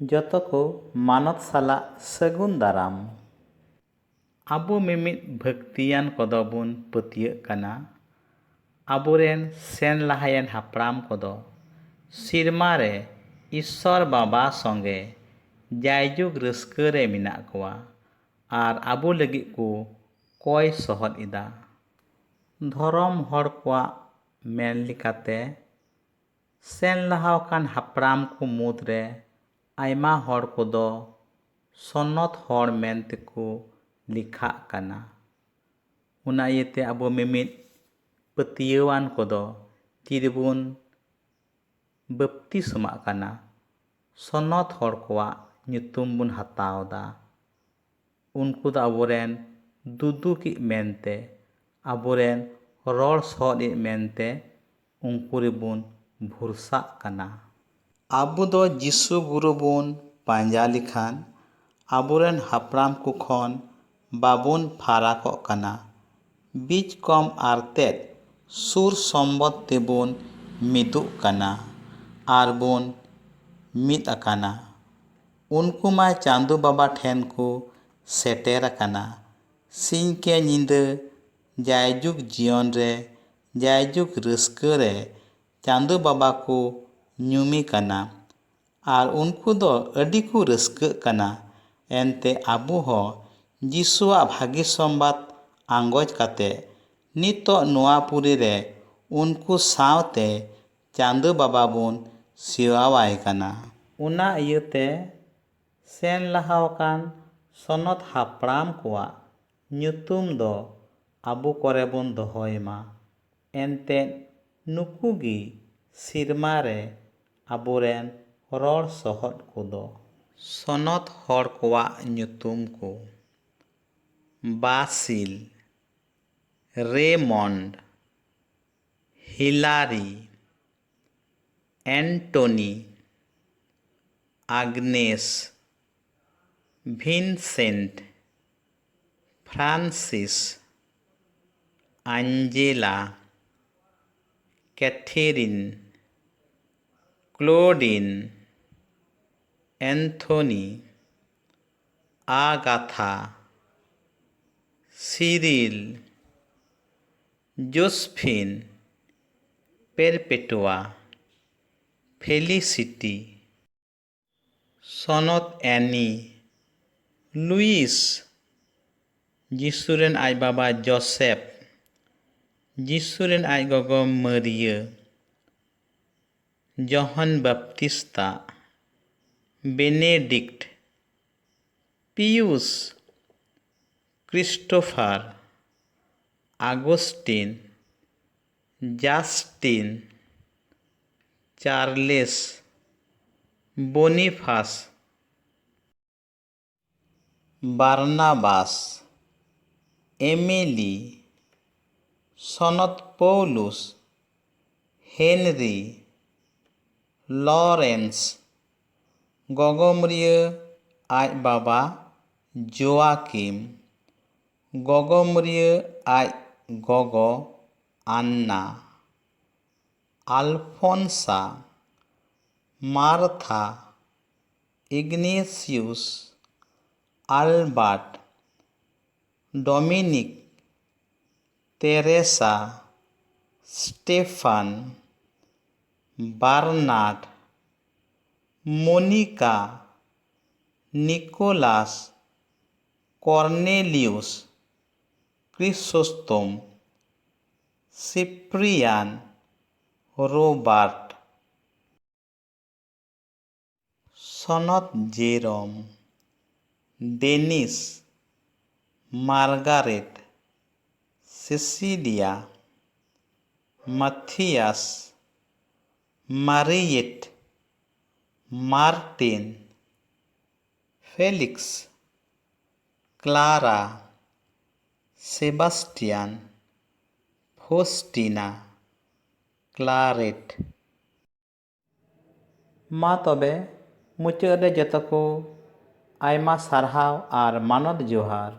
ᱡᱚᱛᱚ ᱠᱚ ᱢᱟᱱᱚᱛ ᱥᱟᱞᱟᱜ ᱥᱟᱹᱜᱩᱱ ᱫᱟᱨᱟᱢ᱾ ᱟᱵᱚ ᱢᱤᱢᱤᱫ ᱵᱷᱟᱹᱜᱽᱛᱤᱭᱟᱱ ᱠᱚᱫᱚ ᱵᱚᱱ ᱯᱟᱹᱛᱭᱟᱹᱜ ᱠᱟᱱᱟ ᱟᱵᱚᱨᱮᱱ ᱥᱮᱱ ᱞᱟᱦᱟᱭᱮᱱ ᱦᱟᱯᱲᱟᱢ ᱠᱚᱫᱚ ᱥᱤᱨᱢᱟ ᱨᱮ ᱤᱥᱥᱚᱨ ᱵᱟᱵᱟ ᱥᱚᱸᱜᱮ ᱡᱟᱭᱡᱩᱜᱽ ᱨᱟᱹᱥᱠᱟᱹ ᱨᱮ ᱢᱮᱱᱟᱜ ᱠᱚᱣᱟ ᱟᱨ ᱟᱵᱚ ᱞᱟᱹᱜᱤᱫ ᱠᱚ ᱠᱚᱭ ᱥᱚᱦᱚᱫ ᱮᱫᱟ᱾ ᱫᱷᱚᱨᱚᱢ ᱦᱚᱲ ᱠᱚᱣᱟᱜ ᱢᱮᱱ ᱞᱮᱠᱟᱛᱮ ᱥᱮᱱ ᱞᱟᱦᱟᱣᱟᱠᱟᱱ ᱦᱟᱯᱲᱟᱢ ᱠᱚ ᱢᱩᱫᱽᱨᱮ ᱟᱭᱢᱟ ᱦᱚᱲ ᱠᱚᱫᱚ ᱥᱚᱱᱚᱛ ᱦᱚᱲ ᱢᱮᱱ ᱛᱮᱠᱚ ᱞᱮᱠᱷᱟᱜ ᱠᱟᱱᱟ᱾ ᱚᱱᱟ ᱤᱭᱟᱹᱛᱮ ᱟᱵᱚ ᱢᱤᱢᱤᱫ ᱯᱟᱹᱛᱭᱟᱹᱣᱟᱱ ᱠᱚᱫᱚ ᱛᱤᱨᱮᱵᱚᱱ ᱵᱟᱯᱛᱤᱥᱢᱟᱜ ᱠᱟᱱᱟ ᱥᱚᱱᱚᱛ ᱦᱚᱲ ᱠᱚᱣᱟᱜ ᱧᱩᱛᱩᱢ ᱵᱚᱱ ᱦᱟᱛᱟᱣᱫᱟ᱾ ᱩᱱᱠᱩ ᱫᱚ ᱟᱵᱚᱨᱮᱱ ᱫᱩᱫᱩᱜᱤᱡ ᱢᱮᱱᱛᱮ, ᱟᱵᱚᱨᱮᱱ ᱨᱚᱲ ᱥᱚᱦᱚᱫᱤᱡ ᱢᱮᱱᱛᱮ ᱩᱱᱠᱩ ᱨᱮᱵᱚᱱ ᱵᱷᱚᱨᱥᱟᱜ ᱠᱟᱱᱟ᱾ ᱟᱵᱚ ᱫᱚ ᱡᱤᱥᱩ ᱜᱩᱨᱩ ᱵᱚᱱ ᱯᱟᱸᱡᱟ ᱞᱮᱠᱷᱟᱱ ᱟᱵᱚᱨᱮᱱ ᱦᱟᱯᱲᱟᱢ ᱠᱚ ᱠᱷᱚᱱ ᱵᱟᱵᱚᱱ ᱯᱷᱟᱨᱟᱠᱚᱜ ᱠᱟᱱᱟ᱾ ᱵᱤᱡ ᱠᱚᱢ ᱟᱨᱛᱮᱫ ᱥᱩᱨ ᱥᱚᱢᱵᱚᱫ ᱛᱮᱵᱚᱱ ᱢᱤᱫᱚᱜ ᱠᱟᱱᱟ ᱟᱨ ᱵᱚᱱ ᱢᱤᱫ ᱟᱠᱟᱱᱟ᱾ ᱩᱱᱠᱩ ᱢᱟ ᱪᱟᱸᱫᱳ ᱵᱟᱵᱟ ᱴᱷᱮᱱ ᱠᱚ ᱥᱮᱴᱮᱨ ᱟᱠᱟᱱᱟ᱾ ᱥᱤᱧ ᱠᱮ ᱧᱤᱫᱟᱹ ᱡᱟᱭᱡᱩᱜᱽ ᱡᱤᱭᱚᱱ ᱨᱮ, ᱡᱟᱭᱡᱩᱜᱽ ᱨᱟᱹᱥᱠᱟᱹ ᱨᱮ ᱪᱟᱸᱫᱳ ᱵᱟᱵᱟ ᱠᱚ ᱧᱩᱢᱮ ᱠᱟᱱᱟ ᱟᱨ ᱩᱱᱠᱩ ᱫᱚ ᱟᱹᱰි ᱠᱚ ᱨᱟᱹᱥᱠᱟᱹᱜ ᱠᱟᱱᱟ᱾ ᱮᱱᱛᱮ ᱟᱵᱚ ᱦᱚᱸ ᱡᱤᱥᱩᱣᱟᱜ ᱵᱷᱟᱹᱜᱤ ᱥᱚᱢᱵᱟᱫ ᱟᱸᱜᱚᱡ ᱠᱟᱛᱮ ᱱᱤᱛᱚᱜ ᱱᱚᱣᱟ ᱯᱩᱨᱤ ᱨᱮ ᱩᱱᱠᱩ ᱥᱟᱶᱛᱮ ᱪᱟᱸᱫᱳ ᱵᱟᱵᱟ ᱵᱚᱱ ᱥᱮᱣᱟᱣᱟᱭ ᱠᱟᱱᱟ᱾ ᱚᱱᱟ ᱤᱭᱟᱹᱛᱮ ᱥᱮᱱ ᱞᱟᱦᱟᱣᱟᱠᱟᱱ ᱥᱚᱱᱚᱛ ᱦᱟᱯᱲᱟᱢ ᱠᱚᱣᱟᱜ ᱧᱩᱛᱩᱢ ᱫᱚ ᱟᱵᱚ ᱠᱚᱨᱮ ᱵᱚᱱ ᱫᱚᱦᱚᱭ ᱢᱟ᱾ ᱮᱱᱛᱮᱫ ᱱᱩᱠᱩ ᱜᱮ ᱥᱤᱨᱢᱟ ᱨᱮ ᱟᱵᱚᱨᱮᱱ ᱨᱚᱲ ᱥᱚᱦᱚᱫ ᱠᱚᱫᱚ᱾ ᱥᱚᱱᱚᱛ ᱦᱚᱲ ᱠᱚᱣᱟᱜ ᱧᱩᱛᱩᱢ ᱠᱚ: Basil, Raymond, Hilary, Antony, Agnes, Vincent, Francis, Angela, Catherine, Claudine, Anthony, Agatha, Cyril, Josephine, Perpetua, Felicity, সনত অ্যানি, লুইস, যিশুরেন আজ বাবা জোসেফ, যিশুরেন আজ গগো Maria, John Baptista, Benedict, Pius, Christopher, Augustine, Justin, Charles, Boniface, Barnabas, Emily, সনত Paulus, Henry, Lawrence, গগমরিয়া আজ বাবা জোয়াকিম, গগমরিয়া আজ গগো Anna, Alphonsa, Martha, Ignatius, Albert, Dominic, Teresa, Stephen, Bernard, Monica, Nicholas, Cornelius, Chrysostom, Cyprian, Robert, সনত Jerome, Denis, Margaret, Cecilia, Matthias, Mariette, Martin, Felix, Clara, Sebastian, Faustina, Claret. ᱢᱟ ᱛᱚᱵᱮ ᱢᱩᱪᱟᱹᱫ ᱨᱮ ᱡᱚᱛᱚ ᱠᱚ ᱟᱭᱢᱟ ᱥᱟᱨᱦᱟᱣ ᱟᱨ ᱢᱟᱱᱚᱛ ᱡᱚᱦᱟᱨ।